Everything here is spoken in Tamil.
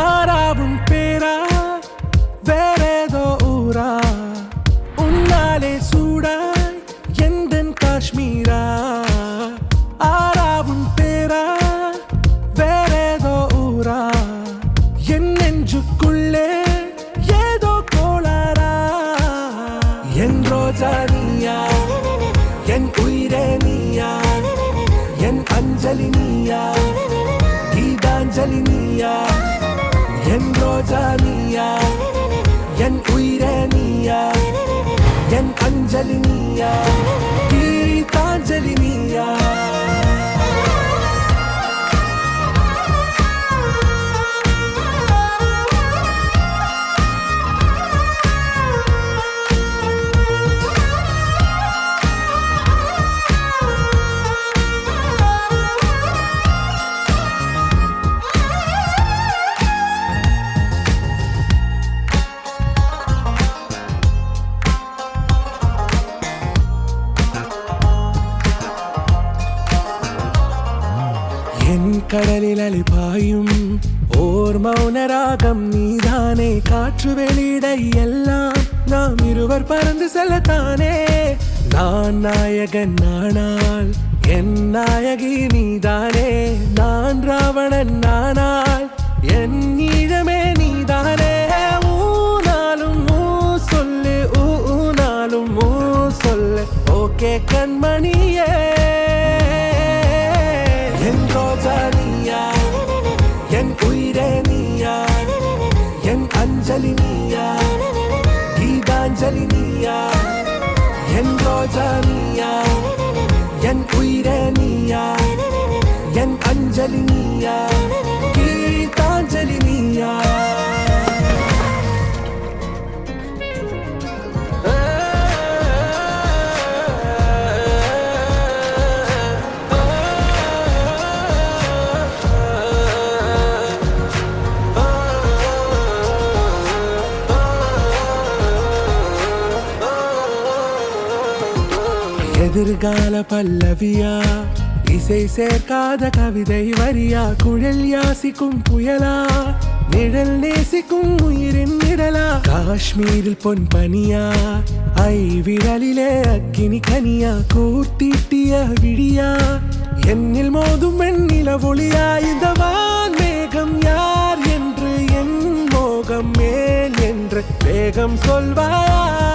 ஆறாவும் பேரா வேறேதோ ஊரா உன்னாலே சூடாய் எந்தன் காஷ்மீரா ஆறாவும் பேரா வேறேதோ ஊரா என் நெஞ்சுக்குள்ளே ஏதோ கோளாரா என் ரோஜா நீயா என் உயிரே நீயா என் அஞ்சலி நீயா கீதாஞ்சலி நீயா என் ரோஜா நீயா என் உயிரே நீயா என் அஞ்சலி நீயா கீதாஞ்சலி நீயா கடலில் அலிபாயும் ஓர் மௌனராகம் நீதானே காற்று வெளியிட எல்லாம் நாம் இருவர் பறந்து செல்லத்தானே நான் நாயகன் நானால் என் நாயகி நீதானே நான் ராவணன் நானால் என் ஈழமே நீதானே ஊனாலும் ஊ சொல்லு ஊனாலும் ஊ சொல்லு ஓகே கண்மணியே என் ரோஜா நீயா என் உயிரே நீயா என் அஞ்சலி நீயா கீதாஞ்சலி நீயா என் ரோஜா நீயா என் உயிரே நீயா என் அஞ்சலி நீயா கீதாஞ்சலி நீயா எதிர்கால பல்லவியா இசை சேர்க்காத கவிதை வரியா குழல் யாசிக்கும் புயலா நிழல் நேசிக்கும் உயிரின் நிழலா காஷ்மீரில் பொன் பனியா ஐ விரலிலே அக்கினி கனியா கூர்த்தீட்டிய விழியா என்னில் மோதும் வெண்ணில ஒளியா இந்த வான் மேகம் யார் என்று என் மோகம் மேல் என்று வேகம் சொல்வாயா